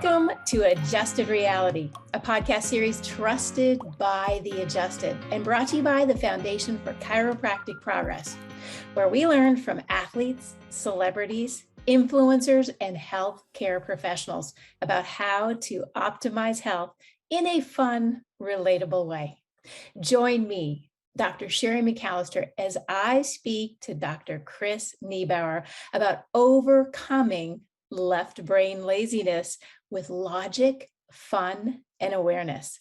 Welcome to Adjusted Reality, a podcast series trusted by the adjusted and brought to you by the Foundation for Chiropractic Progress, where we learn from athletes, celebrities, influencers, and healthcare professionals about how to optimize health in a fun, relatable way. Join me, Dr. Sherry McAllister, as I speak to Dr. Chris Niebauer about overcoming left brain laziness with logic, fun, and awareness.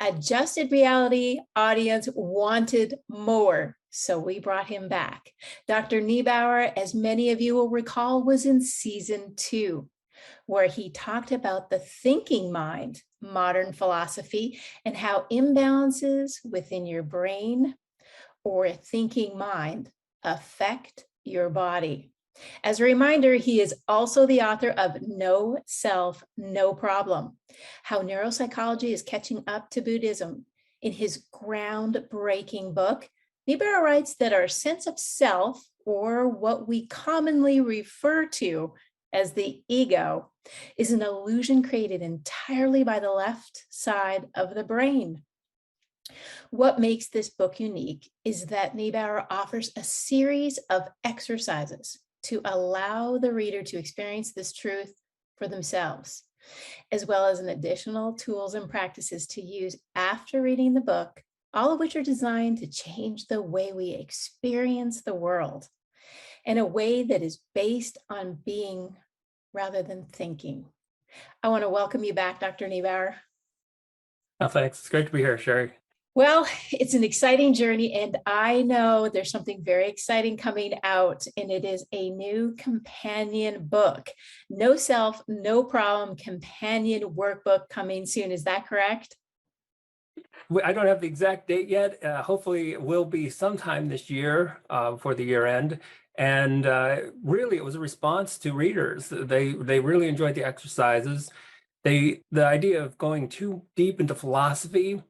Adjusted Reality audience wanted more, so we brought him back. Dr. Niebauer, as many of you will recall, was in season 2, where he talked about the thinking mind, modern philosophy, and how imbalances within your brain or thinking mind affect your body. As a reminder, he is also the author of No Self, No Problem, How Neuropsychology is Catching Up to Buddhism. In his groundbreaking book, Niebauer writes that our sense of self, or what we commonly refer to as the ego, is an illusion created entirely by the left side of the brain. What makes this book unique is that Niebauer offers a series of exercises to allow the reader to experience this truth for themselves, as well as an additional tools and practices to use after reading the book, all of which are designed to change the way we experience the world in a way that is based on being rather than thinking. I want to welcome you back, Dr. Niebauer. Oh, thanks. It's great to be here, Sherry. Well, it's an exciting journey, and I know there's something very exciting coming out, and it is a new companion book, No Self, No Problem companion workbook coming soon. Is that correct? I don't have the exact date yet. Hopefully it will be sometime this year for the year end. And really, it was a response to readers. They really enjoyed the exercises. The idea of going too deep into philosophy,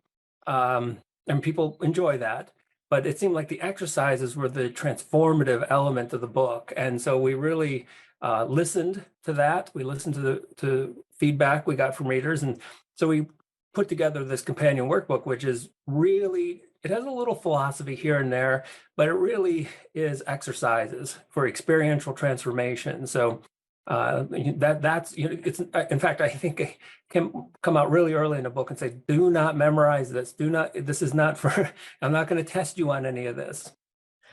and people enjoy that, but it seemed like the exercises were the transformative element of the book. And so we really listened to that. We listened to feedback we got from readers. And so we put together this companion workbook, which is really, it has a little philosophy here and there, but it really is exercises for experiential transformation. So that's, it's, in fact, I think it can come out really early in the book and say, do not memorize this. This is not for, I'm not going to test you on any of this.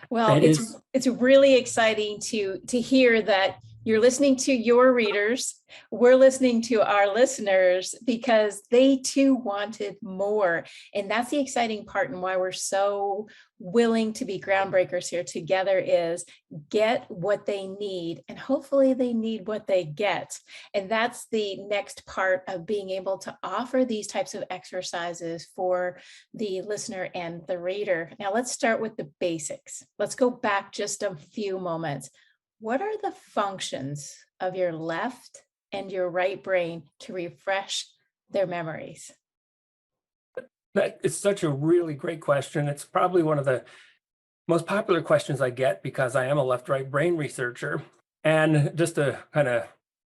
Well, it's really exciting to hear that you're listening to your readers. We're listening to our listeners because they too wanted more. And that's the exciting part, and why we're so willing to be groundbreakers here together is get what they need, and hopefully they need what they get. And that's the next part of being able to offer these types of exercises for the listener and the reader. Now let's start with the basics. Let's go back just a few moments. What are the functions of your left and your right brain to refresh their memories? That is such a really great question. It's probably one of the most popular questions I get because I am a left-right brain researcher. And just to kind of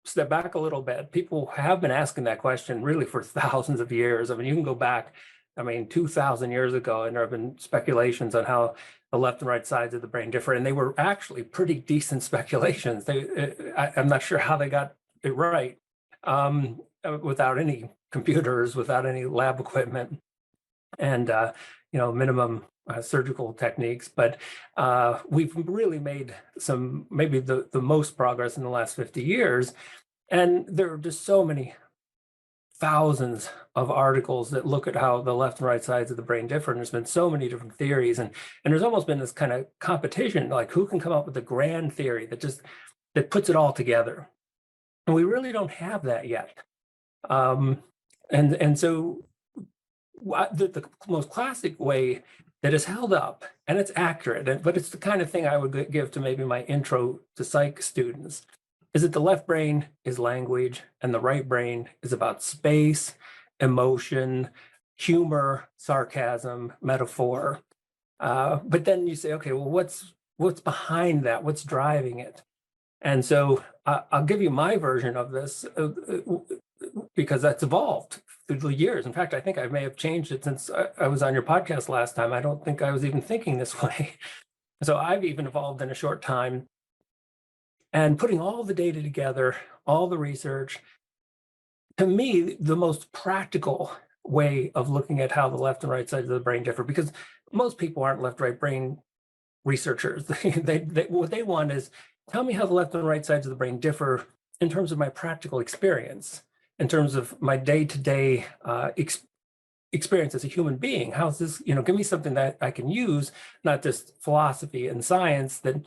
step back a little bit, people have been asking that question really for thousands of years. I mean, you can go back, 2,000 years ago, and there have been speculations on how the left and right sides of the brain differ, and they were actually pretty decent speculations. I'm not sure how they got it right without any computers, without any lab equipment, and minimum surgical techniques. But we've really made some, maybe the most progress in the last 50 years, and there are just so many thousands of articles that look at how the left and right sides of the brain differ. And there's been so many different theories, and there's almost been this kind of competition, like who can come up with a grand theory that puts it all together. And we really don't have that yet. And so the most classic way that is held up, and it's accurate, but it's the kind of thing I would give to maybe my intro to psych students, is that the left brain is language and the right brain is about space, emotion, humor, sarcasm, metaphor. But then you say, okay, well, what's behind that? What's driving it? And so I'll give you my version of this. because that's evolved through the years. In fact, I think I may have changed it since I was on your podcast last time. I don't think I was even thinking this way. So I've even evolved in a short time. And putting all the data together, all the research, to me, the most practical way of looking at how the left and right sides of the brain differ, because most people aren't left-right brain researchers. What they want is, tell me how the left and right sides of the brain differ in terms of my practical experience, in terms of my day-to-day experience as a human being. How's this, give me something that I can use, not just philosophy and science that,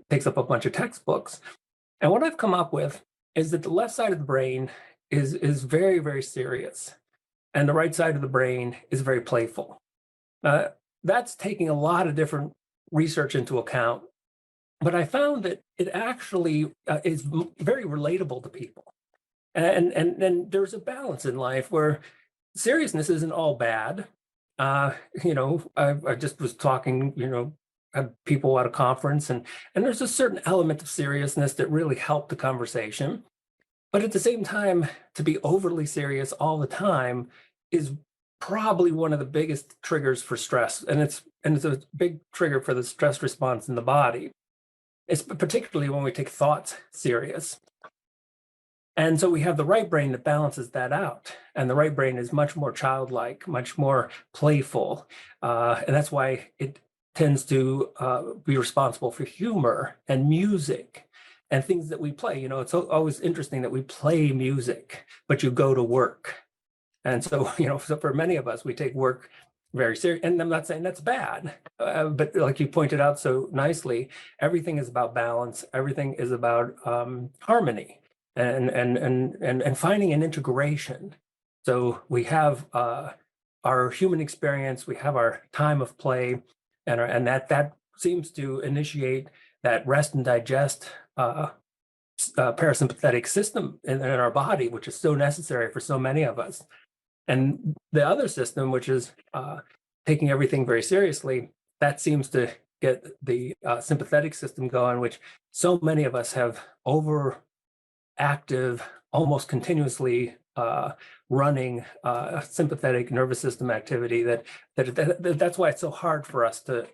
takes up a bunch of textbooks. And what I've come up with is that the left side of the brain is very, very serious, and the right side of the brain is very playful. That's taking a lot of different research into account, but I found that it actually is very relatable to people. And there's a balance in life where seriousness isn't all bad. I just was talking, had people at a conference, and there's a certain element of seriousness that really helped the conversation. But at the same time, to be overly serious all the time is probably one of the biggest triggers for stress. And it's a big trigger for the stress response in the body. It's particularly when we take thoughts serious. And so we have the right brain that balances that out. And the right brain is much more childlike, much more playful. And that's why it tends to be responsible for humor and music and things that we play. It's always interesting that we play music, but you go to work. And so, so for many of us, we take work very serious. And I'm not saying that's bad, but like you pointed out so nicely, everything is about balance. Everything is about harmony and finding an integration. So we have our human experience, we have our time of play, and that seems to initiate that rest and digest parasympathetic system in our body, which is so necessary for so many of us. And the other system, which is taking everything very seriously, that seems to get the sympathetic system going, which so many of us have overactive, almost continuously running sympathetic nervous system activity. That's why it's so hard for us to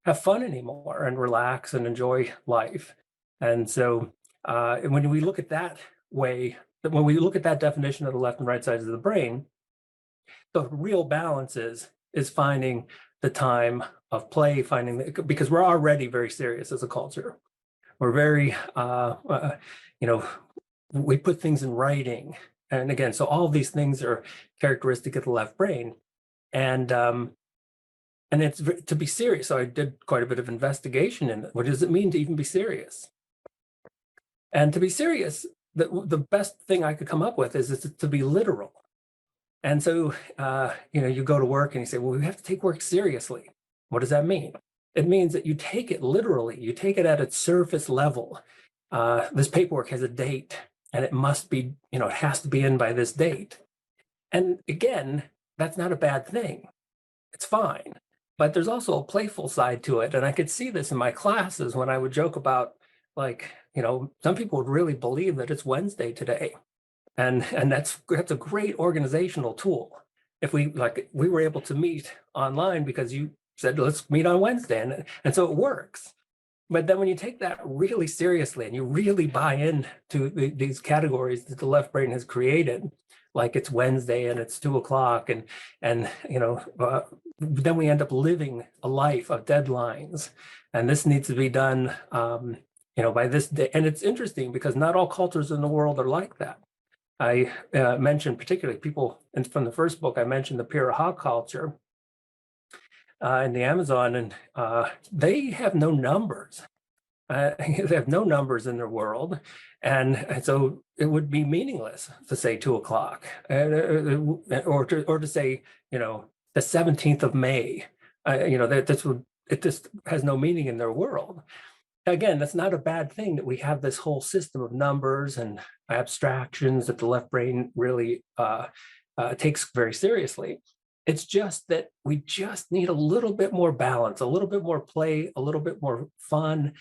have fun anymore and relax and enjoy life. And so when we look at that way, when we look at that definition of the left and right sides of the brain, the real balance is finding the time of play, because we're already very serious as a culture. We're very, we put things in writing. And again, so all of these things are characteristic of the left brain. And it's to be serious. So I did quite a bit of investigation in it. What does it mean to even be serious? And to be serious, the best thing I could come up with is to be literal. And so, you go to work and you say, well, we have to take work seriously. What does that mean? It means that you take it literally. You take it at its surface level. This paperwork has a date, and it must be, it has to be in by this date. And again, that's not a bad thing. It's fine. But there's also a playful side to it. And I could see this in my classes when I would joke about, some people would really believe that it's Wednesday today. And that's a great organizational tool. If we were able to meet online because you said, let's meet on Wednesday. And so it works. But then when you take that really seriously and you really buy into these categories that the left brain has created, like it's Wednesday and it's 2:00 and then we end up living a life of deadlines. And this needs to be done, by this day. And it's interesting because not all cultures in the world are like that. I mentioned particularly people, and from the first book, I mentioned the Piraha culture in the Amazon, and they have no numbers. They have no numbers in their world, and so it would be meaningless to say 2:00, or to say the 17th of May. It just has no meaning in their world. Again, that's not a bad thing that we have this whole system of numbers and abstractions that the left brain really takes very seriously. It's just that we just need a little bit more balance, a little bit more play, a little bit more fun,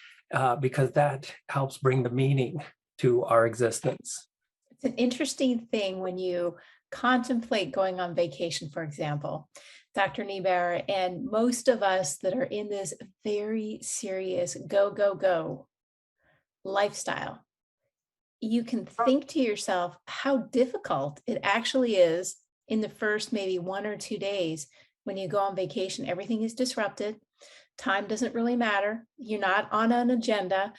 because that helps bring the meaning to our existence. It's an interesting thing when you contemplate going on vacation, for example, Dr. Niebauer, and most of us that are in this very serious go, go, go lifestyle, you can think to yourself how difficult it actually is in the first maybe 1 or 2 days when you go on vacation. Everything is disrupted. Time doesn't really matter. You're not on an agenda,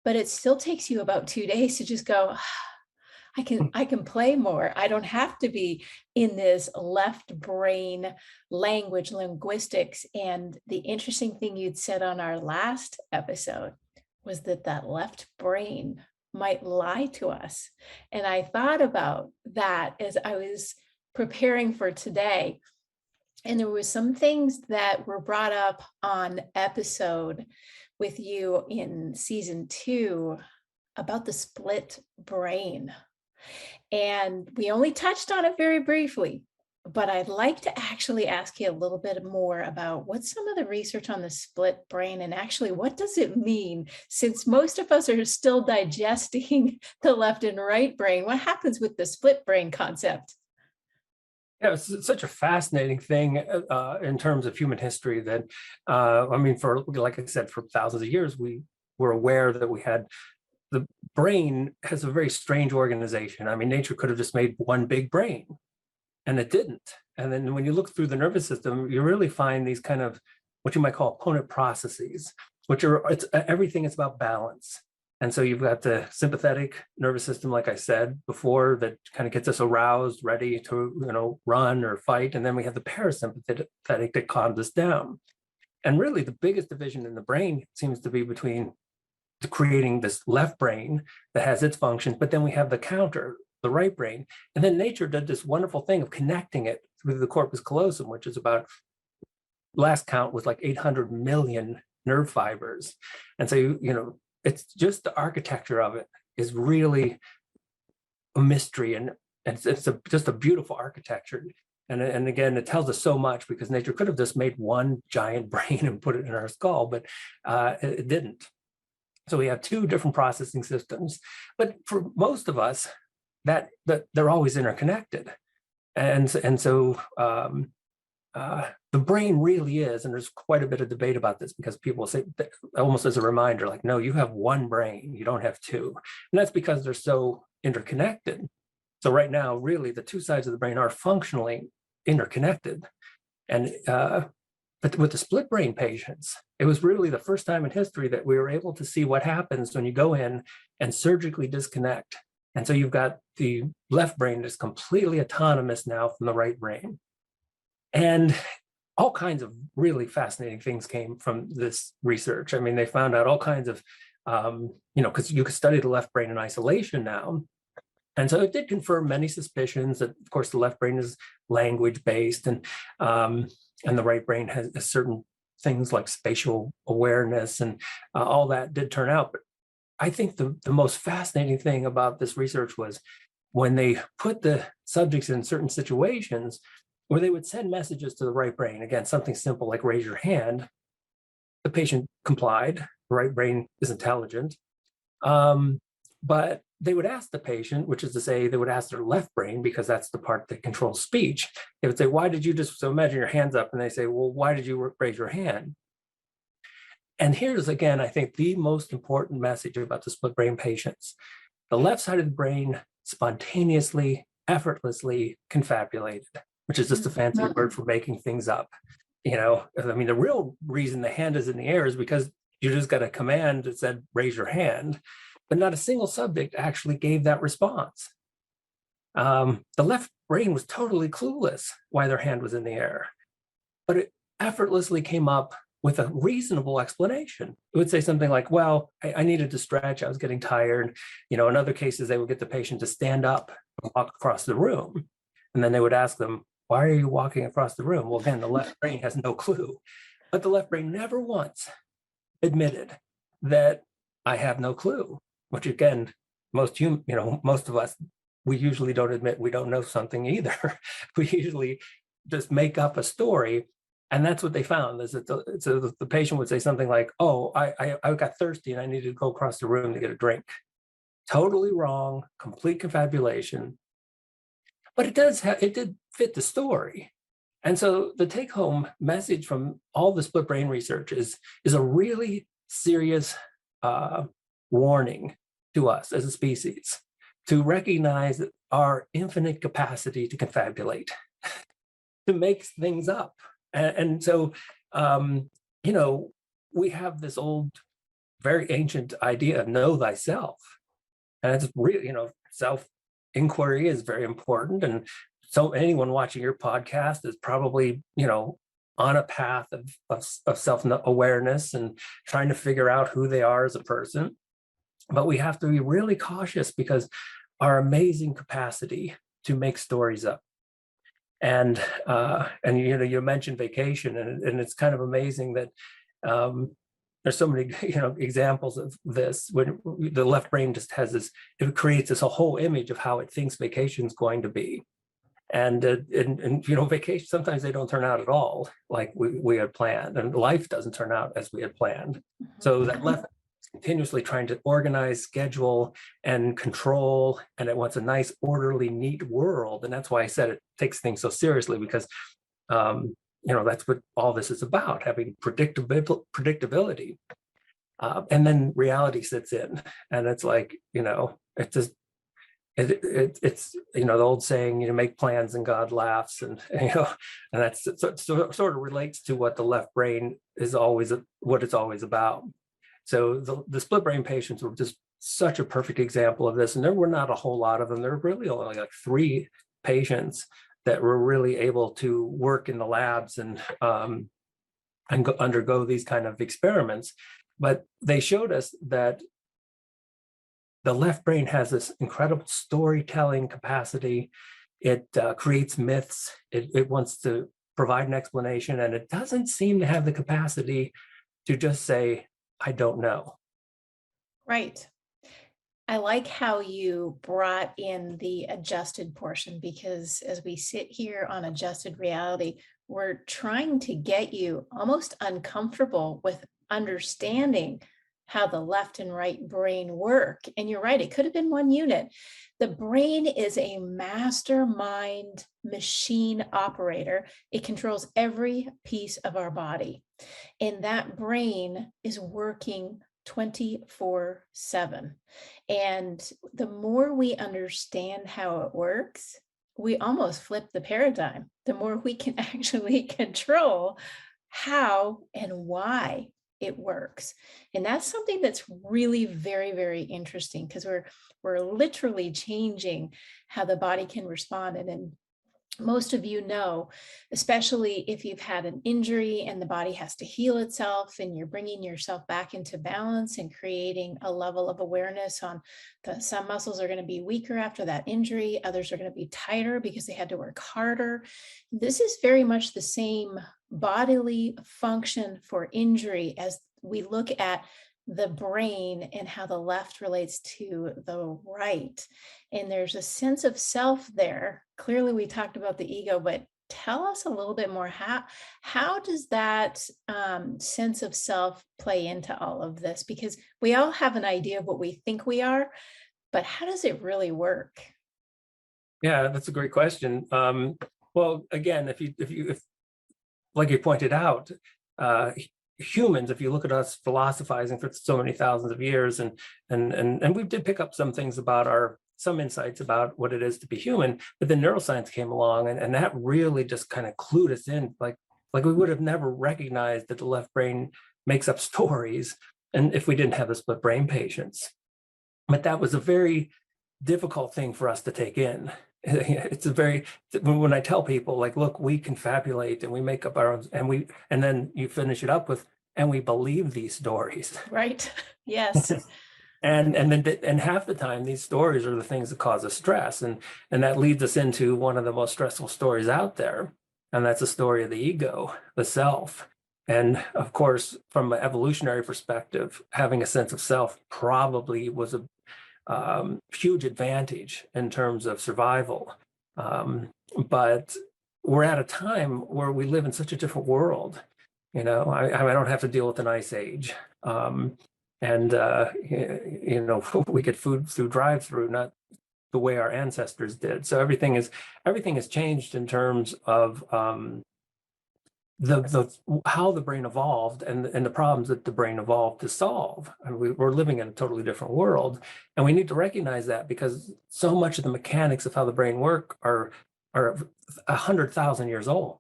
but it still takes you about 2 days to just go, I can play more. I don't have to be in this left brain language, linguistics. And the interesting thing you'd said on our last episode was that that left brain might lie to us. And I thought about that as I was preparing for today. And there were some things that were brought up on episode with you in season 2 about the split brain. And we only touched on it very briefly, but I'd like to actually ask you a little bit more about what's some of the research on the split brain and actually what does it mean? Since most of us are still digesting the left and right brain, what happens with the split brain concept? Yeah, it's such a fascinating thing in terms of human history that, for, like I said, for thousands of years, we were aware that we had the brain has a very strange organization. I mean, nature could have just made one big brain, and it didn't. And then when you look through the nervous system, you really find these kind of what you might call opponent processes, which are everything is about balance. And so you've got the sympathetic nervous system, like I said before, that kind of gets us aroused, ready to run or fight. And then we have the parasympathetic that calms us down. And really, the biggest division in the brain seems to be between creating this left brain that has its functions, but then we have the counter, the right brain. And then nature did this wonderful thing of connecting it through the corpus callosum, which is about, last count was like 800 million nerve fibers. And so, it's just the architecture of it is really a mystery, and it's just a beautiful architecture. And again, it tells us so much because nature could have just made one giant brain and put it in our skull, but it didn't. So we have two different processing systems, but for most of us, that they're always interconnected, and so the brain really is, and there's quite a bit of debate about this because people say, almost as a reminder, like, no, you have one brain, you don't have two, and that's because they're so interconnected. So right now, really, the two sides of the brain are functionally interconnected, and but with the split brain patients, it was really the first time in history that we were able to see what happens when you go in and surgically disconnect. And so you've got the left brain that's completely autonomous now from the right brain. And all kinds of really fascinating things came from this research. I mean, they found out all kinds of, because you could study the left brain in isolation now. And so it did confirm many suspicions that, of course, the left brain is language-based, and the right brain has certain things like spatial awareness, and all that did turn out. But I think the most fascinating thing about this research was when they put the subjects in certain situations where they would send messages to the right brain, again, something simple like raise your hand. The patient complied. The right brain is intelligent. But they would ask the patient, which is to say they would ask their left brain, because that's the part that controls speech. They would say, why did you so imagine your hands up, and they say, well, why did you raise your hand? And here's, again, I think the most important message about the split brain patients. The left side of the brain spontaneously, effortlessly confabulated, which is just a fancy word for making things up. The real reason the hand is in the air is because you just got a command that said, raise your hand. But not a single subject actually gave that response. The left brain was totally clueless why their hand was in the air, but it effortlessly came up with a reasonable explanation. It would say something like, well, I needed to stretch, I was getting tired. In other cases, they would get the patient to stand up and walk across the room. And then they would ask them, why are you walking across the room? Well, again, the left brain has no clue, but the left brain never once admitted that I have no clue. Which again, most of us, we usually don't admit we don't know something either. We usually just make up a story, and that's what they found. Is that the patient would say something like, "Oh, I got thirsty and I needed to go across the room to get a drink." totally wrong, complete confabulation. But it did fit the story. And so the take-home message from all the split brain research is a really serious warning to us as a species to recognize our infinite capacity to confabulate, to make things up. And so, we have this old, very ancient idea of know thyself. And it's really, self-inquiry is very important. And so anyone watching your podcast is probably, on a path of self-awareness and trying to figure out who they are as a person. But we have to be really cautious because our amazing capacity to make stories up. And you mentioned vacation, and it's kind of amazing that there's so many examples of this when the left brain just has this, it creates this whole image of how it thinks vacation is going to be. And vacation, sometimes they don't turn out at all like we had planned, and life doesn't turn out as we had planned. So that left continuously trying to organize, schedule, and control, and it wants a nice, orderly, neat world. And that's why I said it takes things so seriously, because that's what all this is about, having predictability. And then reality sits in, and it's like, it's just, it's the old saying, make plans and God laughs, and and that's sort of relates to what the left brain is always, what it's always about. So the split brain patients were just such a perfect example of this, and there were not a whole lot of them. There were really only like 3 patients that were really able to work in the labs and undergo these kind of experiments. But they showed us that the left brain has this incredible storytelling capacity. It creates myths. It wants to provide an explanation, and it doesn't seem to have the capacity to just say, I don't know. Right. I like how you brought in the adjusted portion, because as we sit here on adjusted reality, we're trying to get you almost uncomfortable with understanding how the left and right brain work. And you're right, it could have been one unit. The brain is a mastermind machine operator. It controls every piece of our body. And that brain is working 24/7. And the more we understand how it works, we almost flip the paradigm. The more we can actually control how and why it works. And that's something that's really very, very interesting, because we're literally changing how the body can respond. And most of you know, especially if you've had an injury and the body has to heal itself, and you're bringing yourself back into balance and creating a level of awareness on some muscles are going to be weaker after that injury. Others are going to be tighter because they had to work harder. This is very much the same bodily function for injury as we look at the brain and how the left relates to the right. And there's a sense of self there. Clearly, we talked about the ego, but tell us a little bit more. How does that sense of self play into all of this? Because we all have an idea of what we think we are, but how does it really work? Yeah, that's a great question. Well, again, if like you pointed out, humans, if you look at us philosophizing for so many thousands of years, and we did pick up some things about some insights about what it is to be human, but then neuroscience came along, and that really just kind of clued us in, like we would have never recognized that the left brain makes up stories, and if we didn't have the split brain patients. But that was a very difficult thing for us to take in. It's when I tell people, like, look, we confabulate and we make up our own, and then you finish it up with, and we believe these stories. Right. Yes. and half the time these stories are the things that cause us stress, and that leads us into one of the most stressful stories out there, and that's the story of the ego, the self. And of course, from an evolutionary perspective, having a sense of self probably was a huge advantage in terms of survival. But we're at a time where we live in such a different world. I don't have to deal with an ice age. And, we get food through drive-through, not the way our ancestors did. So everything has changed in terms of the how the brain evolved and the problems that the brain evolved to solve. And we're living in a totally different world, and we need to recognize that, because so much of the mechanics of how the brain work are 100,000 years old.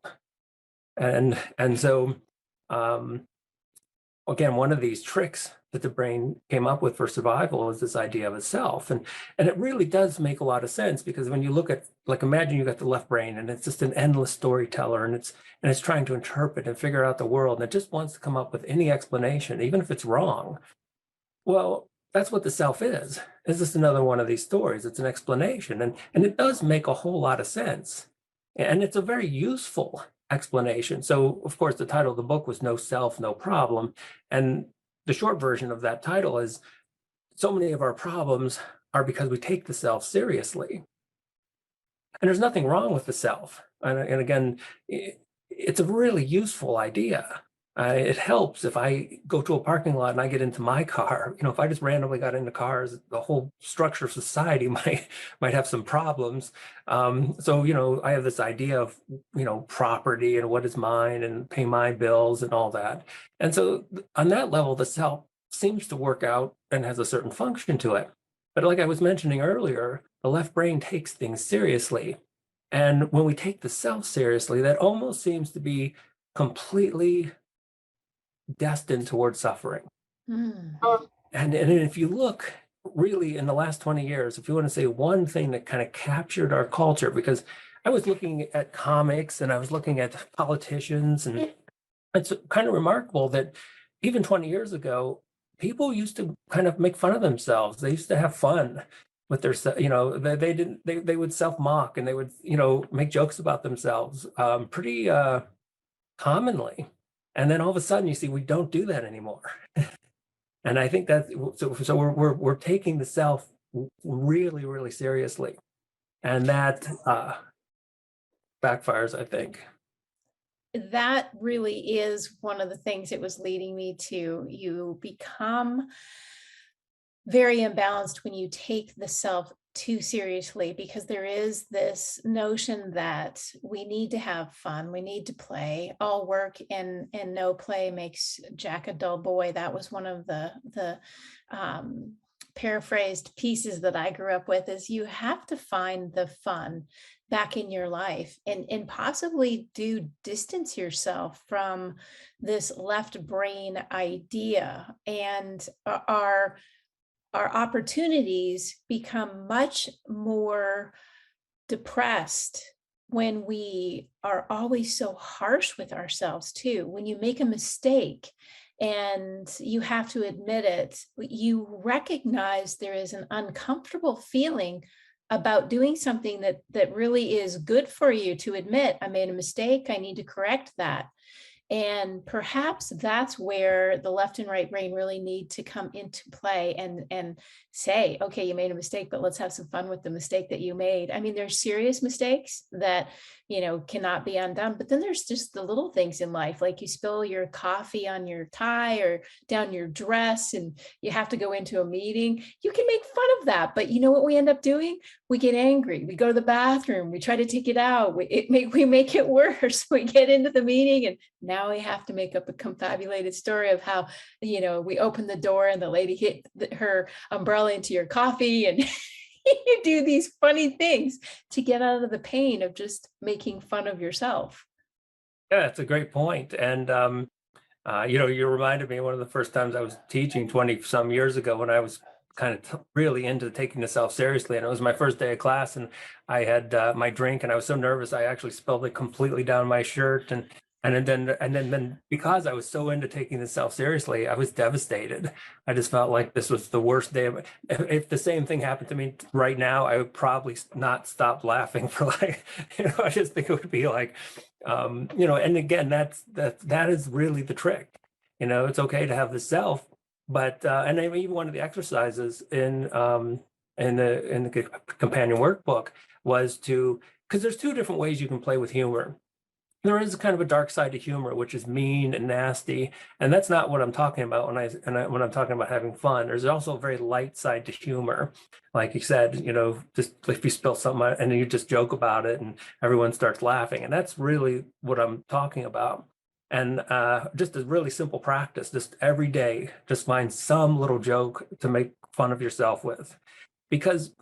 And so again, one of these tricks that the brain came up with for survival is this idea of a self. And it really does make a lot of sense, because when you look at, like, imagine you got the left brain and it's just an endless storyteller, and it's trying to interpret and figure out the world, and it just wants to come up with any explanation, even if it's wrong. Well, that's what the self is. It's just another one of these stories. It's an explanation, and it does make a whole lot of sense. And it's a very useful explanation. So, of course, the title of the book was No Self, No Problem. And the short version of that title is, so many of our problems are because we take the self seriously. And there's nothing wrong with the self. And again, it's a really useful idea. It helps if I go to a parking lot and I get into my car. If I just randomly got into cars, the whole structure of society might have some problems. So I have this idea of property and what is mine and pay my bills and all that. And so on that level, the self seems to work out and has a certain function to it. But like I was mentioning earlier, the left brain takes things seriously. And when we take the self seriously, that almost seems to be completely destined towards suffering. Mm. And if you look really in the last 20 years, if you want to say one thing that kind of captured our culture, because I was looking at comics and I was looking at politicians, and it's kind of remarkable that even 20 years ago, people used to kind of make fun of themselves. They used to have fun with their, they would self-mock, and they would, make jokes about themselves pretty commonly. And then all of a sudden you see we don't do that anymore. And I think that so we're taking the self really, really seriously. And that backfires, I think. That really is one of the things it was leading me to. You become very imbalanced when you take the self too seriously, because there is this notion that we need to have fun, we need to play. All work and no play makes Jack a dull boy. That was one of the paraphrased pieces that I grew up with, is you have to find the fun back in your life, and possibly do distance yourself from this left brain idea. And our opportunities become much more depressed when we are always so harsh with ourselves too. When you make a mistake and you have to admit it, you recognize there is an uncomfortable feeling about doing something that really is good for you to admit, I made a mistake, I need to correct that. And perhaps that's where the left and right brain really need to come into play and say, okay, you made a mistake, but let's have some fun with the mistake that you made. I mean, there's serious mistakes that, cannot be undone, but then there's just the little things in life, like you spill your coffee on your tie or down your dress and you have to go into a meeting. You can make fun of that, but you know what we end up doing? We get angry. We go to the bathroom. We try to take it out. We make it worse. We get into the meeting, and now we have to make up a confabulated story of how, we opened the door and the lady hit her umbrella into your coffee, and you do these funny things to get out of the pain of just making fun of yourself. Yeah, it's a great point. And you reminded me one of the first times I was teaching 20 some years ago, when I was kind of really into taking the self seriously. And it was my first day of class, and I had my drink, and I was so nervous I actually spilled it completely down my shirt. And then because I was so into taking the self seriously, I was devastated. I just felt like this was the worst day of. If the same thing happened to me right now, I would probably not stop laughing for like, I just think it would be like, and again, that is really the trick. It's okay to have the self, but and then even one of the exercises in the companion workbook was because there's two different ways you can play with humor. there is kind of a dark side to humor, which is mean and nasty, and that's not what I'm talking about when I'm talking about having fun. There's also a very light side to humor, like you said, just if you spill something out and you just joke about it and everyone starts laughing, and that's really what I'm talking about. And just a really simple practice, just every day, just find some little joke to make fun of yourself with, because,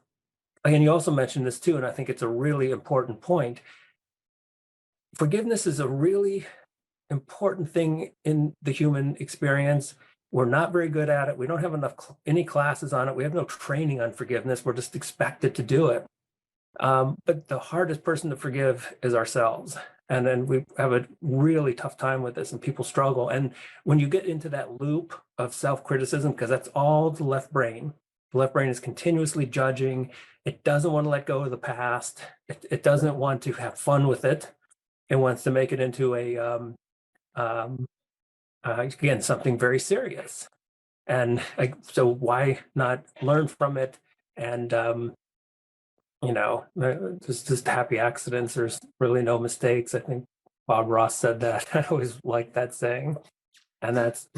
and you also mentioned this too, and I think it's a really important point. Forgiveness is a really important thing in the human experience. We're not very good at it. We don't have any classes on it. We have no training on forgiveness. We're just expected to do it. But the hardest person to forgive is ourselves. And then we have a really tough time with this, and people struggle. And when you get into that loop of self-criticism, because that's all the left brain is continuously judging. It doesn't want to let go of the past. It doesn't want to have fun with it. It wants to make it into again, something very serious. And so why not learn from it? And, just happy accidents. There's really no mistakes. I think Bob Ross said that. I always like that saying. And that's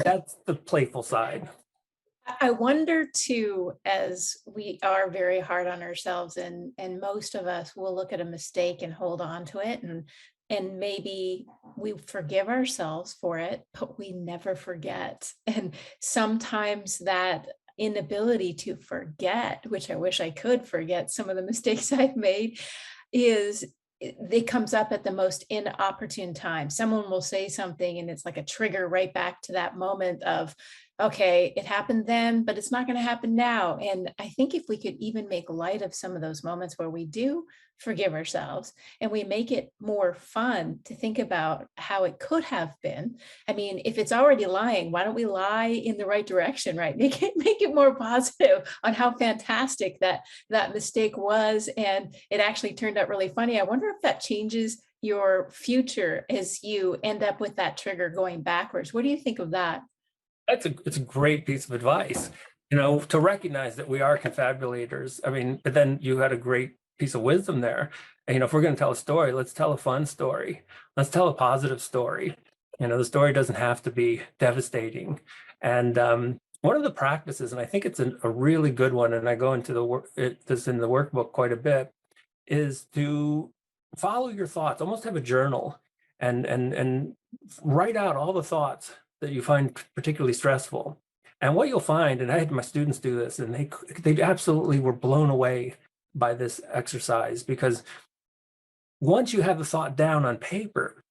the playful side. I wonder too, as we are very hard on ourselves, and most of us will look at a mistake and hold on to it, and maybe we forgive ourselves for it, but we never forget. And sometimes that inability to forget, which I wish I could forget some of the mistakes I've made, it comes up at the most inopportune time. Someone will say something and it's like a trigger right back to that moment of, okay, it happened then, but it's not going to happen now. And I think if we could even make light of some of those moments where we do forgive ourselves, and we make it more fun to think about how it could have been. I mean, if it's already lying, why don't we lie in the right direction, right? Make it more positive on how fantastic that mistake was, and it actually turned out really funny. I wonder if that changes your future as you end up with that trigger going backwards. What do you think of that? It's a great piece of advice, to recognize that we are confabulators. I mean, but then you had a great piece of wisdom there. And, if we're going to tell a story, let's tell a fun story. Let's tell a positive story. The story doesn't have to be devastating. And one of the practices, and I think it's a really good one, and I go into this in the workbook quite a bit, is to follow your thoughts, almost have a journal, and write out all the thoughts that you find particularly stressful. And what you'll find, and I had my students do this, and they absolutely were blown away by this exercise, because once you have the thought down on paper,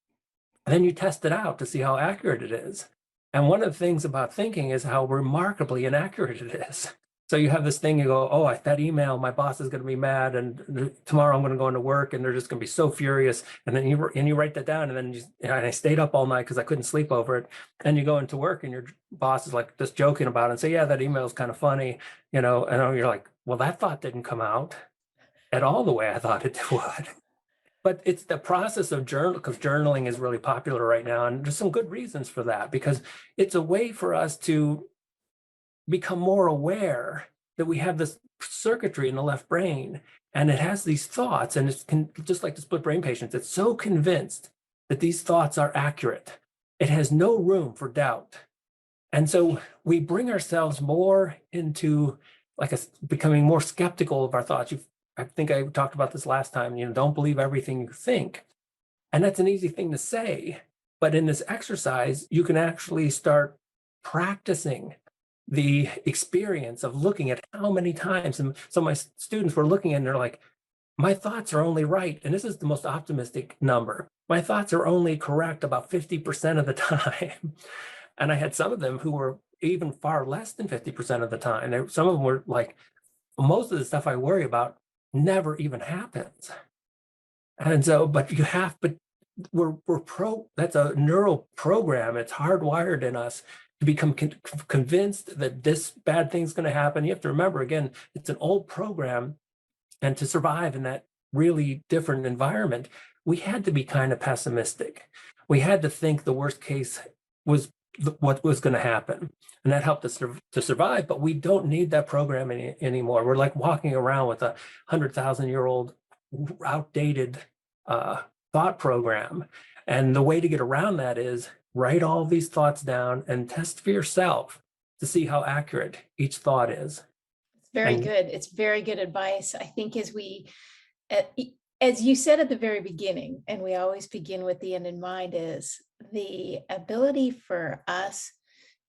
then you test it out to see how accurate it is. And one of the things about thinking is how remarkably inaccurate it is. So you have this thing, you go, oh, that email, my boss is going to be mad, and tomorrow I'm going to go into work and they're just going to be so furious. And then you write that down, and then and I stayed up all night because I couldn't sleep over it. And you go into work and your boss is like just joking about it and say, yeah, that email is kind of funny, and you're like, well, that thought didn't come out at all the way I thought it would. But it's the process of journal, because journaling is really popular right now. And there's some good reasons for that, because it's a way for us to become more aware that we have this circuitry in the left brain, and it has these thoughts, and it's just like the split brain patients. It's so convinced that these thoughts are accurate. It has no room for doubt. And so we bring ourselves more into becoming more skeptical of our thoughts. I think I talked about this last time, don't believe everything you think. And that's an easy thing to say. But in this exercise, you can actually start practicing the experience of looking at how many times. And so my students were looking and they're like, my thoughts are only right. And this is the most optimistic number. My thoughts are only correct about 50% of the time. And I had some of them who were even far less than 50% of the time. Some of them were like, most of the stuff I worry about never even happens. And so, but that's a neural program. It's hardwired in us to become convinced that this bad thing's going to happen. You have to remember, again, it's an old program. And to survive in that really different environment, we had to be kind of pessimistic. We had to think the worst case was what was going to happen. And that helped us to survive, but we don't need that program anymore. We're like walking around with a 100,000-year-old outdated thought program. And the way to get around that is write all these thoughts down and test for yourself to see how accurate each thought is. It's very And good. It's very good advice. I think uh, as you said at the very beginning, and we always begin with the end in mind, is the ability for us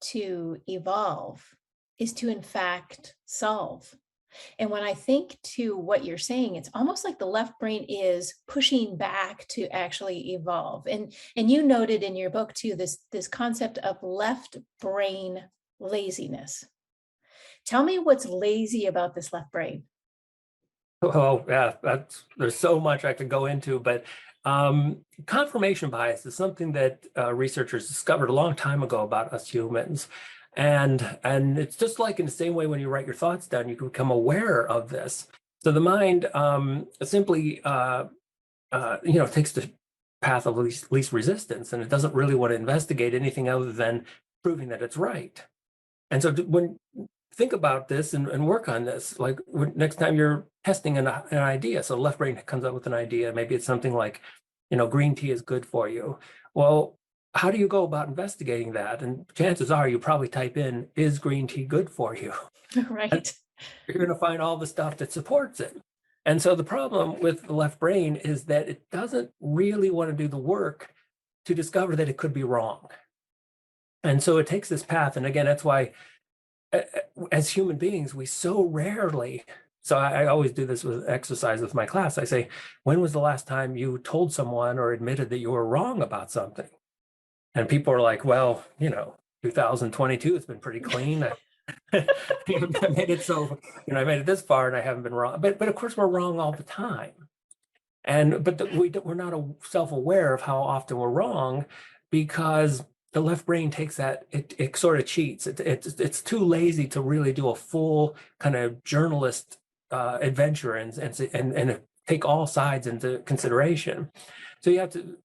to evolve is to, in fact, solve. And when I think to what you're saying, it's almost like the left brain is pushing back to actually evolve. And you noted in your book too, this concept of left brain laziness. Tell me what's lazy about this left brain. oh yeah, there's so much I could go into, but confirmation bias is something that researchers discovered a long time ago about us humans. And it's just like in the same way when you write your thoughts down, you can become aware of this. So the mind simply takes the path of least resistance, and it doesn't really want to investigate anything other than proving that it's right. And so when think about this and work on this, like next time you're testing an idea, so the left brain comes up with an idea, maybe it's something like, green tea is good for you. Well, how do you go about investigating that? And chances are you probably type in, is green tea good for you? And Right. you're going to find all the stuff that supports it. And so the problem with the left brain is that it doesn't really want to do the work to discover that it could be wrong. And so it takes this path. And again, that's why as human beings, we so rarely, so I always do this with exercise with my class. I say, when was the last time you told someone or admitted that you were wrong about something? And people are like, well, 2022 has been pretty clean. I made it so, I made it this far and I haven't been wrong. But of course, we're wrong all the time. We're not self-aware of how often we're wrong because the left brain takes that, it sort of cheats. It's too lazy to really do a full kind of journalist adventure and take all sides into consideration. So you have to,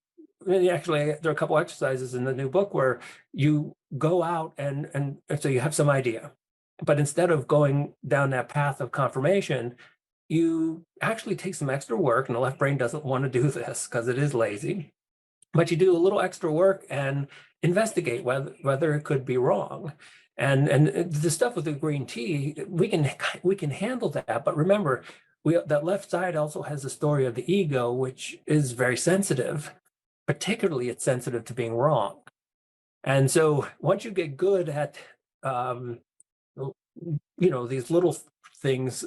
actually, there are a couple exercises in the new book where you go out and so you have some idea, but instead of going down that path of confirmation, you actually take some extra work, and the left brain doesn't want to do this because it is lazy, but you do a little extra work and investigate whether it could be wrong. And the stuff with the green tea, we can handle that. But remember, that left side also has the story of the ego, which is very sensitive. Particularly, it's sensitive to being wrong. And so once you get good at these little things,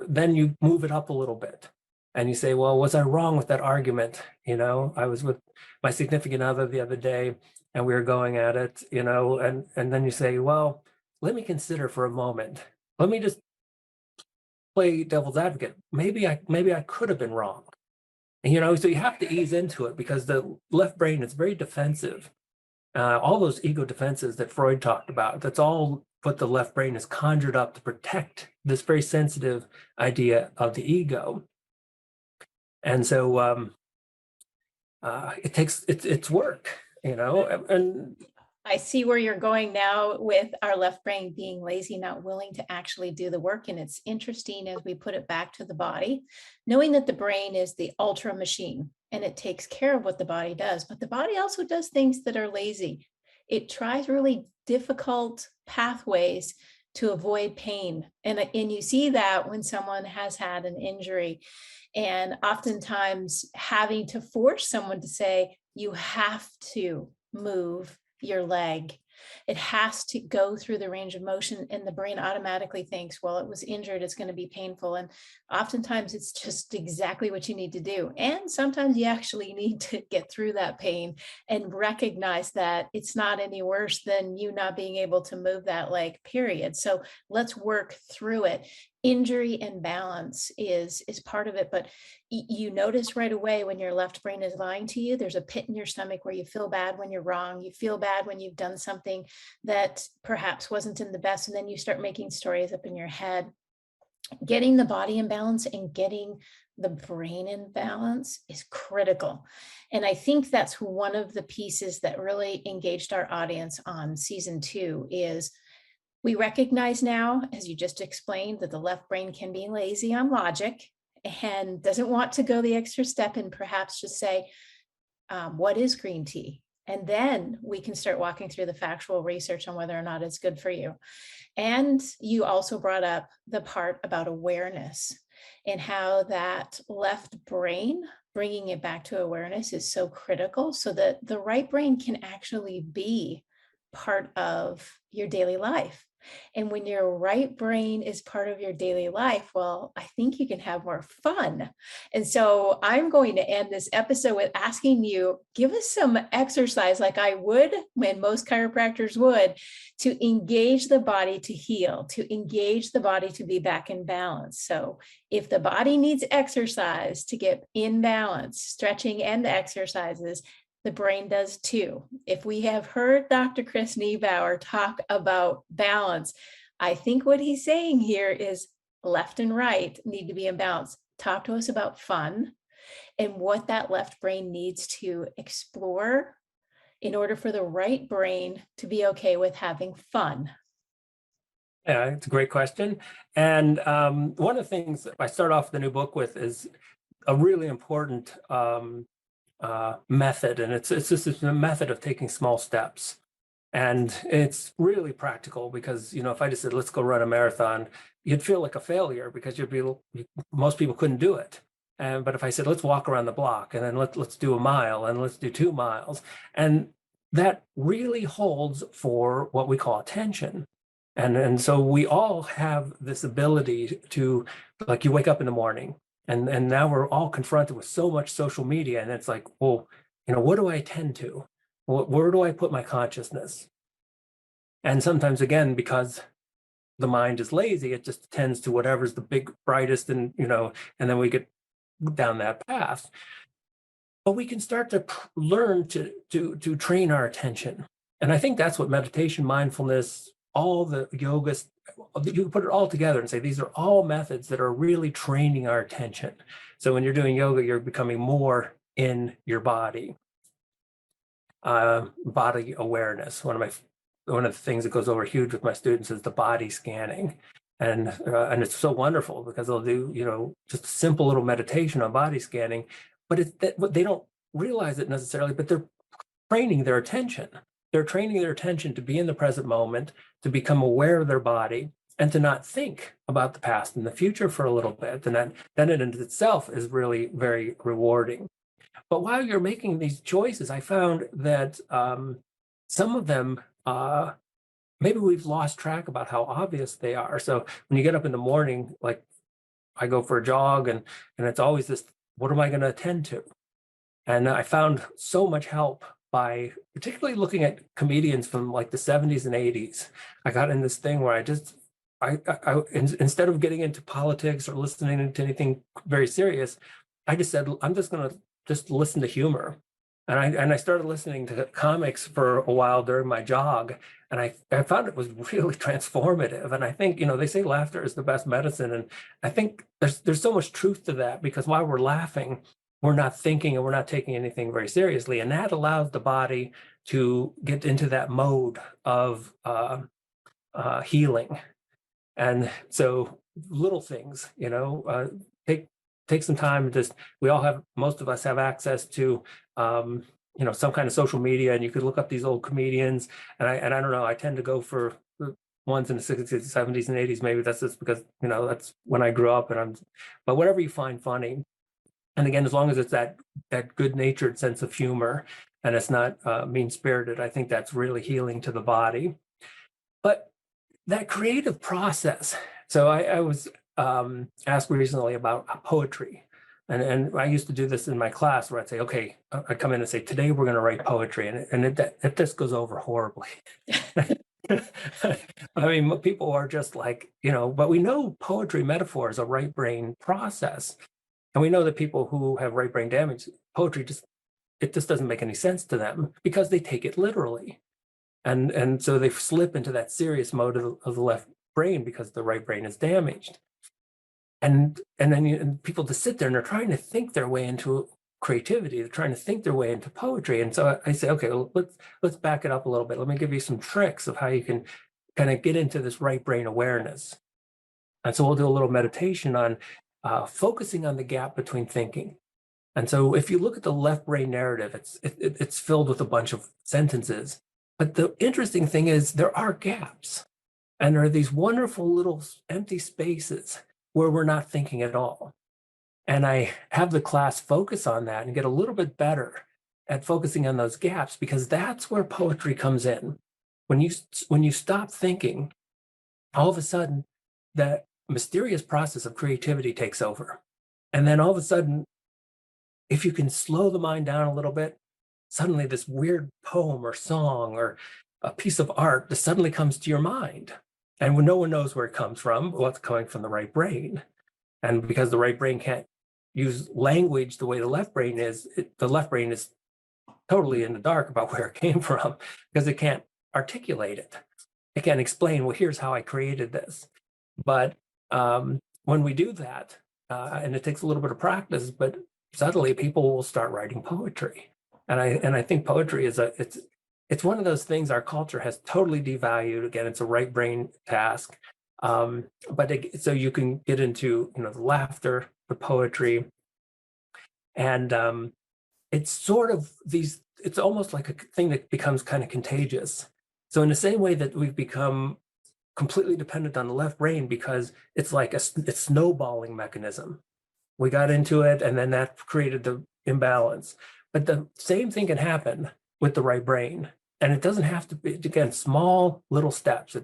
then you move it up a little bit. And you say, well, was I wrong with that argument? I was with my significant other the other day and we were going at it, and then you say, well, let me consider for a moment. Let me just play devil's advocate. Maybe I could have been wrong. So you have to ease into it because the left brain is very defensive. All those ego defenses that Freud talked about, that's all what the left brain is conjured up to protect this very sensitive idea of the ego. And so it takes it's work, and I see where you're going now with our left brain being lazy, not willing to actually do the work. And it's interesting as we put it back to the body, knowing that the brain is the ultra machine and it takes care of what the body does. But the body also does things that are lazy. It tries really difficult pathways to avoid pain. And you see that when someone has had an injury. And oftentimes having to force someone to say, you have to move your leg. It has to go through the range of motion, and the brain automatically thinks, well, it was injured, it's going to be painful. And oftentimes it's just exactly what you need to do. And sometimes you actually need to get through that pain and recognize that it's not any worse than you not being able to move that leg, period. So let's work through it. Injury and balance is part of it, but you notice right away when your left brain is lying to you, there's a pit in your stomach where you feel bad when you're wrong. You feel bad when you've done something that perhaps wasn't in the best. And then you start making stories up in your head. Getting the body in balance and getting the brain in balance is critical. And I think that's one of the pieces that really engaged our audience on season 2 is we recognize now, as you just explained, that the left brain can be lazy on logic and doesn't want to go the extra step and perhaps just say, what is green tea? And then we can start walking through the factual research on whether or not it's good for you. And you also brought up the part about awareness and how that left brain, bringing it back to awareness, is so critical so that the right brain can actually be part of your daily life. And when your right brain is part of your daily life, well, I think you can have more fun. And so I'm going to end this episode with asking you, give us some exercise like I would when most chiropractors would, to engage the body to heal, to engage the body to be back in balance. So if the body needs exercise to get in balance, stretching and exercises, the brain does too. If we have heard Dr. Chris Niebauer talk about balance, I think what he's saying here is left and right need to be in balance. Talk to us about fun and what that left brain needs to explore in order for the right brain to be okay with having fun. Yeah, it's a great question. And one of the things I start off the new book with is a really important method, and it's just a method of taking small steps. And it's really practical because, if I just said, let's go run a marathon, you'd feel like a failure because most people couldn't do it. But if I said, let's walk around the block, and then let's do a mile, and let's do 2 miles, and that really holds for what we call attention. And so we all have this ability to, like, you wake up in the morning, and now we're all confronted with so much social media, and it's like, well, what do I attend to? Where do I put my consciousness? And sometimes, again, because the mind is lazy, it just tends to whatever's the big, brightest, and then we get down that path. But we can start to learn to train our attention. And I think that's what meditation, mindfulness, all the yogas, you can put it all together and say, these are all methods that are really training our attention. So when you're doing yoga, you're becoming more in your body. Body awareness. One of the things that goes over huge with my students is the body scanning. And it's so wonderful because they'll do, just a simple little meditation on body scanning, but they don't realize it necessarily, but they're training their attention. They're training their attention to be in the present moment, to become aware of their body, and to not think about the past and the future for a little bit. And that in itself is really very rewarding. But while you're making these choices, I found that some of them, maybe we've lost track about how obvious they are. So when you get up in the morning, like I go for a jog, and it's always this, what am I going to attend to? And I found so much help by particularly looking at comedians from like the 70s and 80s. I got in this thing where instead of getting into politics or listening to anything very serious, I just said, I'm just going to just listen to humor. And I started listening to comics for a while during my jog, and I found it was really transformative. And I think, they say laughter is the best medicine, and I think there's so much truth to that, because while we're laughing, we're not thinking and we're not taking anything very seriously, and that allows the body to get into that mode of healing. And so little things, take some time. Most of us have access to, some kind of social media, and you could look up these old comedians. And I don't know, I tend to go for the ones in the 60s, 70s, and 80s. Maybe that's just because, that's when I grew up, but whatever you find funny. And again, as long as it's that good-natured sense of humor and it's not mean-spirited, I think that's really healing to the body. But that creative process. So I was asked recently about poetry. And I used to do this in my class where I'd say, okay, I'd come in and say, today we're going to write poetry. And it just goes over horribly. I mean, people are just like, but we know poetry metaphor is a right brain process. And we know that people who have right brain damage, poetry just doesn't make any sense to them because they take it literally. And so they slip into that serious mode of the left brain because the right brain is damaged. And then people just sit there and they're trying to think their way into creativity. They're trying to think their way into poetry. And so I say, okay, well, let's back it up a little bit. Let me give you some tricks of how you can kind of get into this right brain awareness. And so we'll do a little meditation on focusing on the gap between thinking. And so if you look at the left brain narrative, it's filled with a bunch of sentences. But the interesting thing is there are gaps. And there are these wonderful little empty spaces where we're not thinking at all. And I have the class focus on that and get a little bit better at focusing on those gaps, because that's where poetry comes in. When you stop thinking, all of a sudden that mysterious process of creativity takes over. And then all of a sudden, if you can slow the mind down a little bit, suddenly this weird poem or song or a piece of art just suddenly comes to your mind. And when no one knows where it comes from, well, it's coming from the right brain. And because the right brain can't use language the way the left brain is, the left brain is totally in the dark about where it came from, because it can't articulate it. It can't explain, well, here's how I created this. But when we do that, and it takes a little bit of practice, but suddenly people will start writing poetry. And I think poetry is it's one of those things our culture has totally devalued. Again, it's a right brain task. So you can get into, the laughter, the poetry, and it's sort of it's almost like a thing that becomes kind of contagious. So in the same way that we've become completely dependent on the left brain, because it's like it's snowballing mechanism. We got into it, and then that created the imbalance. But the same thing can happen with the right brain. And it doesn't have to be, again, small little steps.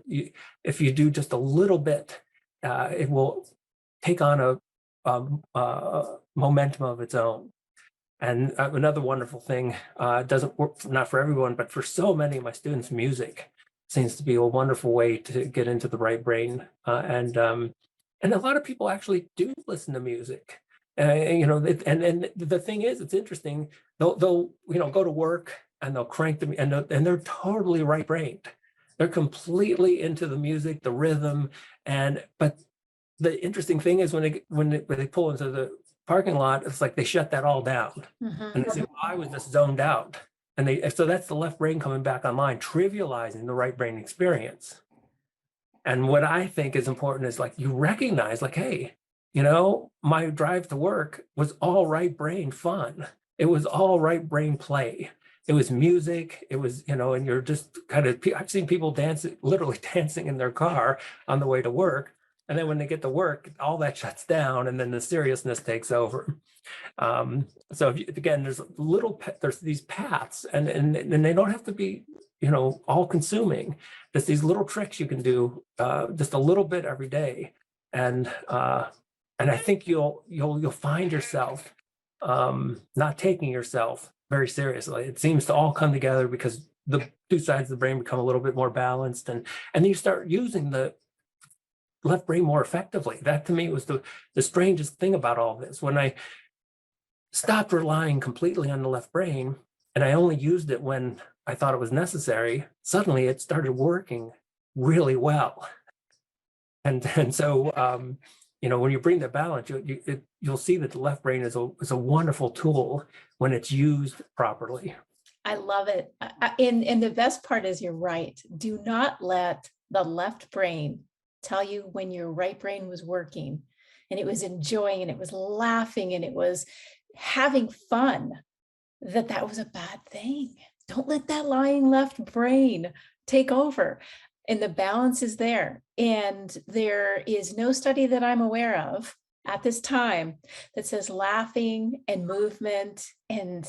If you do just a little bit, it will take on a momentum of its own. And another wonderful thing, doesn't work, not for everyone, but for so many of my students, music seems to be a wonderful way to get into the right brain. And a lot of people actually do listen to music. And the thing is, it's interesting. They'll go to work and they'll crank them, and they're totally right-brained. They're completely into the music, the rhythm, but the interesting thing is when they pull into the parking lot, it's like they shut that all down, and they say, well, I was just zoned out, so that's the left brain coming back online, trivializing the right brain experience. And what I think is important is, like, you recognize, like, hey, my drive to work was all right brain fun. It was all right brain play. It was music. It was, and you're just kind of, I've seen people literally dancing in their car on the way to work. And then when they get to work, all that shuts down, and then the seriousness takes over. So again, there's these paths, and they don't have to be, all consuming. There's these little tricks you can do, just a little bit every day. And I think you'll find yourself not taking yourself very seriously. It seems to all come together because the two sides of the brain become a little bit more balanced, and then you start using the left brain more effectively. That to me was the strangest thing about all this. When I stopped relying completely on the left brain and I only used it when I thought it was necessary, suddenly it started working really well. And so when you bring the balance, you'll see that the left brain is a wonderful tool when it's used properly. I love it. And the best part is, you're right. Do not let the left brain tell you when your right brain was working and it was enjoying and it was laughing and it was having fun, that was a bad thing. Don't let that lying left brain take over. And the balance is there. And there is no study that I'm aware of at this time that says laughing and movement and,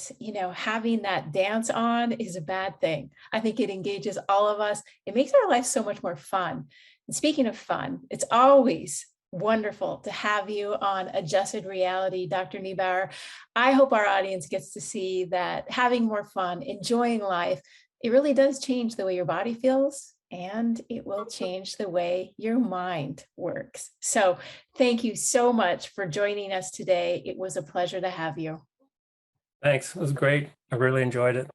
having that dance on is a bad thing. I think it engages all of us. It makes our life so much more fun. And speaking of fun, it's always wonderful to have you on Adjusted Reality, Dr. Niebauer. I hope our audience gets to see that having more fun, enjoying life, it really does change the way your body feels, and it will change the way your mind works. So thank you so much for joining us today. It was a pleasure to have you. Thanks. It was great. I really enjoyed it.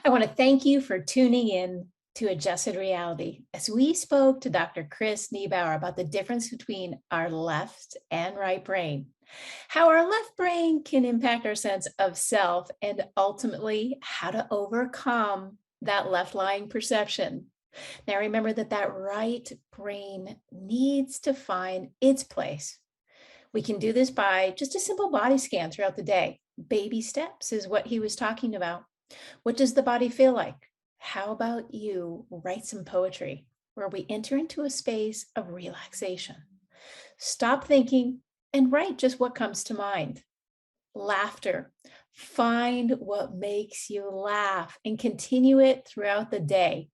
I want to thank you for tuning in to Adjusted Reality as we spoke to Dr. Chris Niebauer about the difference between our left and right brain, how our left brain can impact our sense of self, and ultimately how to overcome that left-lying perception. Now, remember that right brain needs to find its place. We can do this by just a simple body scan throughout the day. Baby steps is what he was talking about. What does the body feel like? How about you write some poetry where we enter into a space of relaxation? Stop thinking and write just what comes to mind. Laughter. Find what makes you laugh and continue it throughout the day.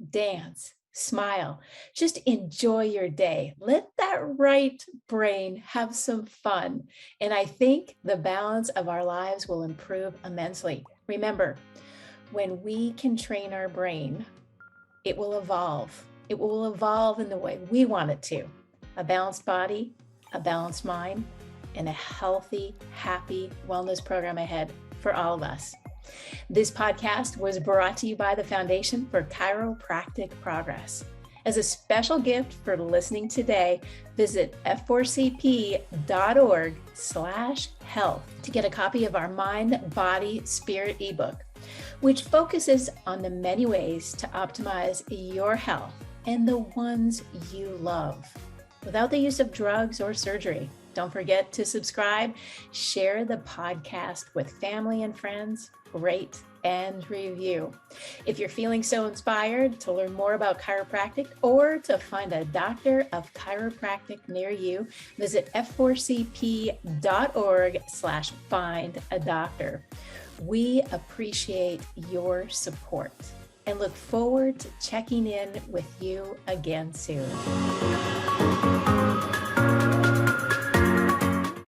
Dance, smile, just enjoy your day. Let that right brain have some fun. And I think the balance of our lives will improve immensely. Remember, when we can train our brain, it will evolve. It will evolve in the way we want it to. A balanced body, a balanced mind, and a healthy, happy wellness program ahead for all of us. This podcast was brought to you by the Foundation for Chiropractic Progress. As a special gift for listening today, visit f4cp.org/health to get a copy of our Mind, Body, Spirit ebook, which focuses on the many ways to optimize your health and the ones you love without the use of drugs or surgery. Don't forget to subscribe, share the podcast with family and friends, rate and review. If you're feeling so inspired to learn more about chiropractic or to find a doctor of chiropractic near you, visit f4cp.org/find-a-doctor. We appreciate your support and look forward to checking in with you again soon.